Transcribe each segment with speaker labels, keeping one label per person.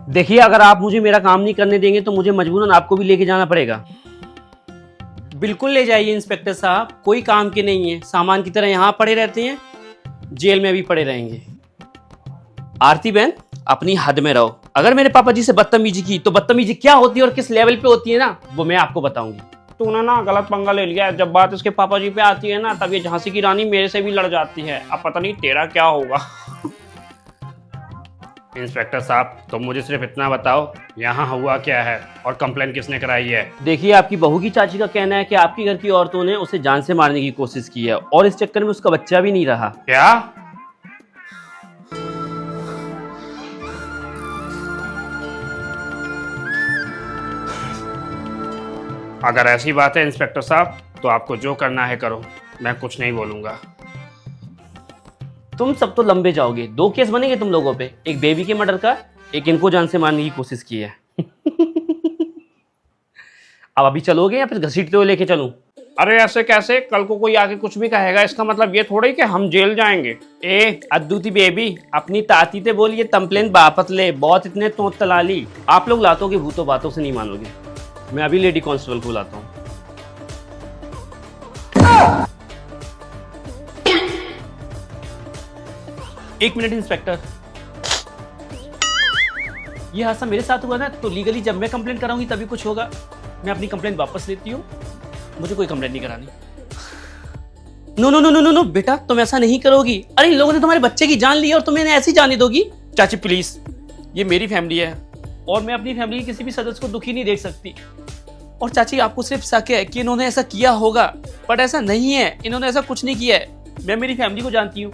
Speaker 1: देखिए, अगर आप मुझे मेरा काम नहीं करने देंगे तो मुझे मजबूरन आपको भी लेके जाना पड़ेगा। बिल्कुल ले जाइए इंस्पेक्टर साहब, कोई काम के नहीं है, सामान की तरह यहाँ पड़े रहते हैं, जेल में भी पड़े रहेंगे। आरती बहन, अपनी हद में रहो। अगर मेरे पापा जी से बदतमीजी की तो बदतमीजी क्या होती है और किस लेवल पे होती है ना, वो मैं आपको बताऊंगी।
Speaker 2: तूने ना गलत पंगा ले लिया है। जब बात इसके पापा जी पे आती है ना, तब ये झांसी की रानी मेरे से भी लड़ जाती है। अब पता नहीं तेरा क्या होगा। इंस्पेक्टर साहब, तुम मुझे सिर्फ इतना बताओ, यहाँ हुआ क्या है और कंप्लेन किसने कराई है?
Speaker 1: देखिए, आपकी बहू की चाची का कहना है कि आपके घर की औरतों ने उसे जान से मारने की कोशिश की है और इस चक्कर में उसका बच्चा भी नहीं रहा।
Speaker 2: क्या? अगर ऐसी बात है इंस्पेक्टर साहब, तो आपको जो करना है करो, मैं कुछ नहीं बोलूंगा।
Speaker 1: तुम सब तो लंबे जाओगे। 2 केस बनेंगे तुम लोगों पे, एक बेबी के मर्डर का, एक इनको जान से मारने की कोशिश की है। अब अभी चलोगे या फिर घसीटते हुए लेके चलूं?
Speaker 2: अरे ऐसे कैसे? कल को कोई आके कुछ भी कहेगा, इसका मतलब ये थोड़ा ही कि हम जेल जाएंगे।
Speaker 1: ए अद्दूती बेबी, अपनी ताती ते बोलिए कंप्लेन वापस ले, बहुत इतने तो तला ली। आप लोग लातों की भूतों बातों से नहीं मानोगे। मैं अभी लेडी कांस्टेबल को बुलाता हूँ। एक मिनट इंस्पेक्टर, ये हादसा मेरे साथ हुआ ना, तो लीगली जब मैं कंप्लेंट कराऊंगी तभी कुछ होगा। मैं अपनी कंप्लेंट वापस लेती हूँ, मुझे कोई कंप्लेंट नहीं करानी। No no no no no no बेटा, तुम ऐसा नहीं करोगी। अरे इन लोगों ने तुम्हारे बच्चे की जान ली और तुम्हें ऐसी जाने दोगी? चाची प्लीज, ये मेरी फैमिली है और मैं अपनी फैमिली के किसी भी सदस्य को दुखी नहीं देख सकती। और चाची, आपको सिर्फ शक है कि इन्होंने ऐसा किया होगा, बट ऐसा नहीं है, इन्होंने ऐसा कुछ नहीं किया है। मैं मेरी फैमिली को जानती हूँ,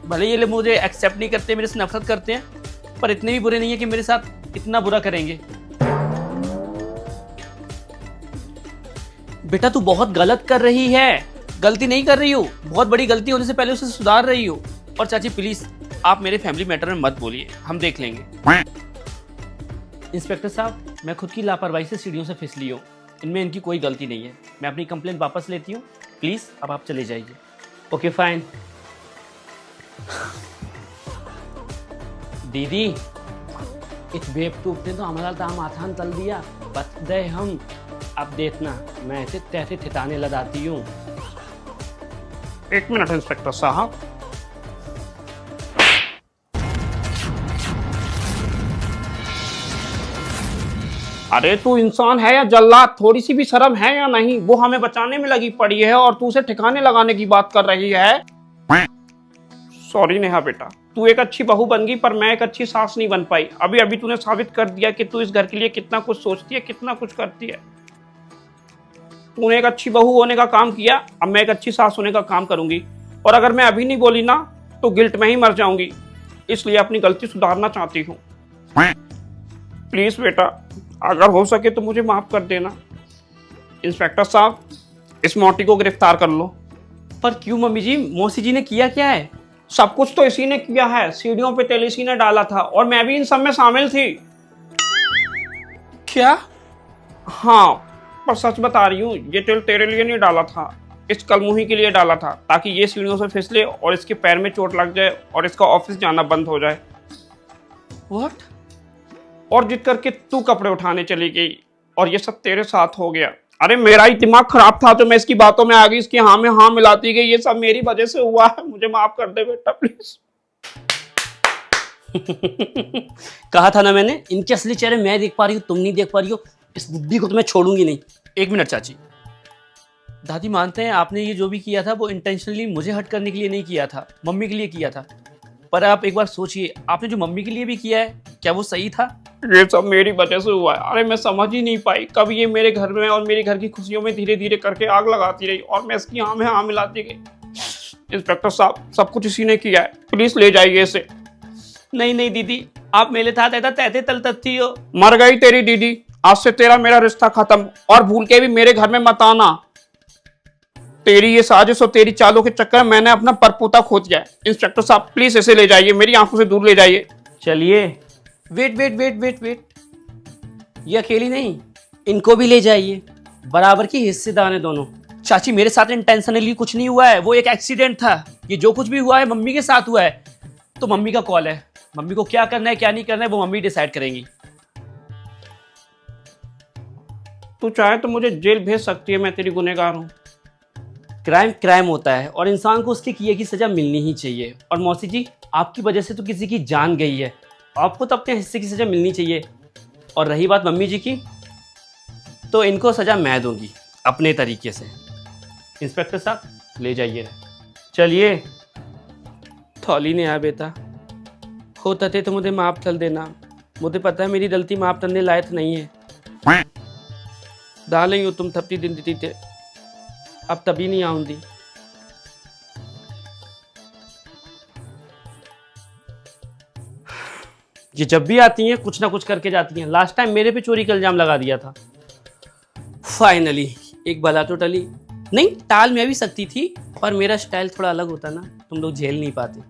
Speaker 1: भले ये लोग मुझे एक्सेप्ट नहीं करते, मेरे से नफरत करते हैं, पर इतने भी बुरे नहीं है कि मेरे साथ इतना बुरा करेंगे। बेटा तू बहुत गलत कर रही है। गलती नहीं कर रही हो, बहुत बड़ी गलती होने से पहले उसे सुधार रही हो। और चाची प्लीज, आप मेरे फैमिली मैटर में मत बोलिए, हम देख लेंगे। इंस्पेक्टर साहब, मैं खुद की लापरवाही से सीढ़ियों से फिसली हूँ, इनमें इनकी कोई गलती नहीं है। मैं अपनी कंप्लेंट वापस लेती हूँ, प्लीज अब आप चले जाइए। Okay fine. दीदी, इस बेवकूफ ने तो हमारा दाम आसान तल दिया, बच गए हम। अब देखना, मैं ऐसे तैसे ठिकाने लगाती हूँ।
Speaker 2: एक मिनट इंस्पेक्टर साहब, अरे तू इंसान है या जल्लाद? थोड़ी सी भी शर्म है या नहीं? वो हमें बचाने में लगी पड़ी है और तू उसे ठिकाने लगाने की बात कर रही है। सॉरी नेहा बेटा, तू एक अच्छी बहू बन गई पर मैं एक अच्छी सास नहीं बन पाई। अभी अभी तूने साबित कर दिया कि तू इस घर के लिए कितना कुछ सोचती है, कितना कुछ करती है। तूने एक अच्छी बहू होने का काम किया, अब मैं एक अच्छी सास होने का काम करूंगी। और अगर मैं अभी नहीं बोली ना तो गिल्ट में ही मर जाऊंगी, इसलिए अपनी गलती सुधारना चाहती हूँ। प्लीज बेटा, अगर हो सके तो मुझे माफ कर देना। इंस्पेक्टर साहब, इस मोटी को गिरफ्तार कर लो।
Speaker 1: पर क्यों मम्मी जी? मौसी जी ने किया क्या है?
Speaker 2: सब कुछ तो इसी ने किया है। सीढ़ियों पे तेल इसी ने डाला था और मैं भी इन सब में शामिल थी।
Speaker 1: क्या?
Speaker 2: हाँ, पर सच बता रही हूँ, ये तेल तेरे लिए नहीं डाला था, इस कलमुही के लिए डाला था, ताकि ये सीढ़ियों से फिसले और इसके पैर में चोट लग जाए और इसका ऑफिस जाना बंद हो जाए।
Speaker 1: व्हाट?
Speaker 2: और जिद करके तू कपड़े उठाने चली गई और ये सब तेरे साथ हो गया। अरे मेरा ही दिमाग खराब था तो मैं इसकी बातों में आ गई, इसकी हाँ में हाँ मिलाती गई। ये सब मेरी वजह से हुआ है, मुझे माफ कर दे बेटा प्लीज।
Speaker 1: कहा था ना मैंने, इनके असली चेहरे मैं देख पा रही हूँ, तुम नहीं देख पा रही हो। इस बुद्धि को तो मैं छोड़ूंगी नहीं। एक मिनट चाची, दादी मानते हैं आपने ये जो भी किया था वो इंटेंशनली मुझे हर्ट करने के लिए नहीं किया था, मम्मी के लिए किया था। पर आप एक बार सोचिए, आपने जो मम्मी के लिए भी किया है, क्या वो सही था?
Speaker 2: ये सब मेरी वजह से हुआ है। अरे मैं समझ ही नहीं पाई, कब ये मेरे घर में और मेरी घर की खुशियों में धीरे धीरे करके आग लगाती रही और मैं इसकी हाँ में हाँ मिलाती गई। इंस्पेक्टर साहब, सब कुछ इसी ने किया है, प्लीज ले जाइए इसे।
Speaker 1: नहीं नहीं दीदी, आप मेरे साथ ऐसा तहते तल तत्ती हो।
Speaker 2: मर गई तेरी दीदी, आज से तेरा मेरा रिश्ता खत्म, और भूल के भी मेरे घर में मत आना। तेरी ये साजिश और तेरी चालों के चक्कर में मैंने अपना परपोता खो दिया है। इंस्पेक्टर साहब प्लीज इसे ले जाइए, मेरी आंखों से दूर ले जाइए।
Speaker 1: चलिए। Wait wait wait wait wait, ये अकेली नहीं, इनको भी ले जाइए, बराबर की हिस्सेदार है दोनों। चाची मेरे साथ इंटेंशनली कुछ नहीं हुआ है, वो एक एक्सीडेंट था। ये जो कुछ भी हुआ है मम्मी के साथ हुआ है। तो मम्मी का कॉल है, मम्मी को क्या करना है क्या नहीं करना है वो मम्मी डिसाइड करेंगी।
Speaker 2: तू चाहे तो मुझे जेल भेज सकती है, मैं तेरी गुनहगार हूँ।
Speaker 1: क्राइम क्राइम होता है और इंसान को उसके किए की सजा मिलनी ही चाहिए। और मौसी जी, आपकी वजह से तो किसी की जान गई है, आपको तो अपने हिस्से की सजा मिलनी चाहिए। और रही बात मम्मी जी की, तो इनको सजा मैं दूंगी अपने तरीके से। इंस्पेक्टर साहब ले जाइए।
Speaker 2: चलिए। थौली नहीं आया बेटा, होता थे तो मुझे माफ कर देना, मुझे पता है मेरी गलती माफ करने लायक नहीं है। डालेंगे तुम थपती दिन दी थे, अब तभी नहीं आऊंगी।
Speaker 1: ये जब भी आती हैं कुछ ना कुछ करके जाती हैं। लास्ट टाइम मेरे पे चोरी का इल्जाम लगा दिया था। फाइनली एक बला तो टली। नहीं, टाल मैं भी सकती थी, पर मेरा स्टाइल थोड़ा अलग होता ना, तुम लोग झेल नहीं पाते।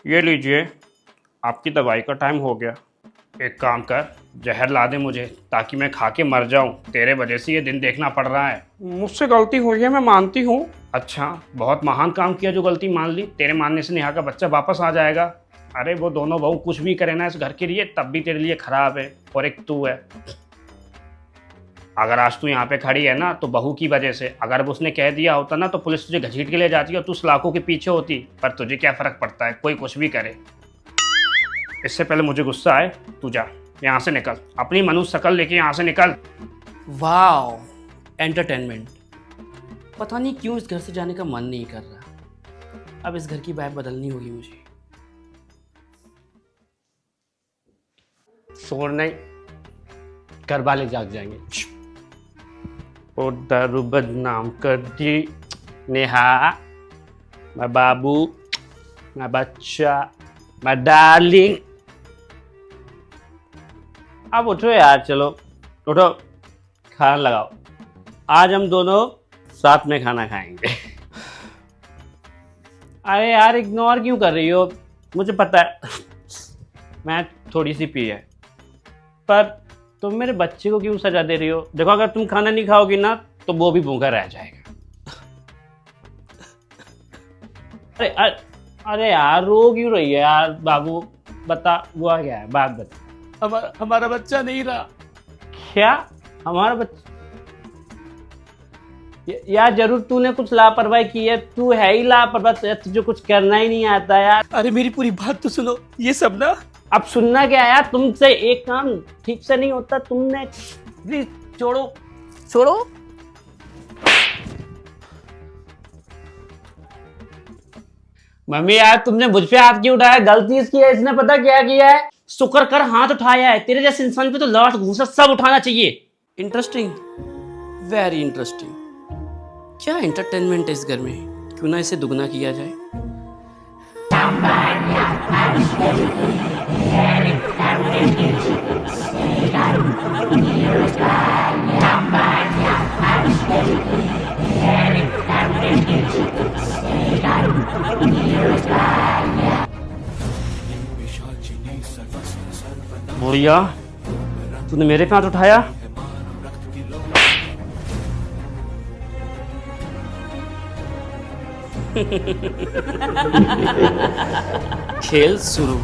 Speaker 2: ये लीजिए, आपकी दवाई का टाइम हो गया। एक काम कर, जहर ला दे मुझे, ताकि मैं खा के मर जाऊं। तेरे वजह से ये दिन देखना पड़ रहा है। मुझसे गलती हुई है, मैं मानती हूँ। अच्छा, बहुत महान काम किया जो गलती मान ली। तेरे मानने से नेहा का बच्चा वापस आ जाएगा। अरे वो दोनों बहू कुछ भी करे ना इस घर के लिए, तब भी तेरे लिए खराब है। और एक तू है। अगर आज तू यहाँ पे खड़ी है ना, तो बहू की वजह से। अगर वो उसने कह दिया होता ना, तो पुलिस तुझे घसीट के ले जाती और तू सलाखों के पीछे होती। पर तुझे क्या फर्क पड़ता है, कोई कुछ भी करे। इससे पहले मुझे गुस्सा आए, तू जा यहाँ से निकल। अपनी मनुष्य शकल लेके यहाँ से निकल।
Speaker 1: Wow, entertainment. पता नहीं क्यों इस घर से जाने का मन नहीं कर रहा। अब इस घर की वाइब बदलनी होगी मुझे।
Speaker 2: शोर नहीं, घर वाले जाग जाएंगे। ओ दारू बदनाम कर दी नेहा, मैं बाबू, मैं बच्चा, मैं डार्लिंग। अब उठो यार, चलो उठो, खाना लगाओ। आज हम दोनों साथ में खाना खाएंगे। अरे यार, इग्नोर क्यों कर रही हो? मुझे पता है मैं थोड़ी सी पी है, पर तुम मेरे बच्चे को क्यों सजा दे रही हो? देखो, अगर तुम खाना नहीं खाओगी ना, तो वो भी भूखा रह जाएगा। अरे अरे अरे यार, रो क्यों रही है यार? बाबू बता, हुआ क्या है, बात बता।
Speaker 1: हमारा बच्चा नहीं रहा।
Speaker 2: क्या हमारा बच्चा? यार जरूर तूने कुछ लापरवाही की है। तू है ही लापरवाह, तुझे कुछ करना ही नहीं आता यार।
Speaker 1: अरे मेरी पूरी बात तो सुनो। ये सब ना,
Speaker 2: अब सुनना क्या है यार? तुमसे एक काम ठीक से नहीं होता। तुमने प्लीज छोड़ो, छोड़ो। मम्मी यार, तुमने मुझ पे हाथ क्यों उठाया? गलती इसकी है, इसने पता क्या किया है? शुक्र कर हाथ उठाया है। तेरे जैसे इंसान पे तो लाठ घूंसा सब उठाना चाहिए।
Speaker 1: Interesting, very interesting. क्या एंटरटेनमेंट है इस घर में? क्यों ना इसे दुगना किया जाए।
Speaker 2: बुढ़िया, तूने मेरे पे हाथ उठाया?
Speaker 1: खेल शुरू।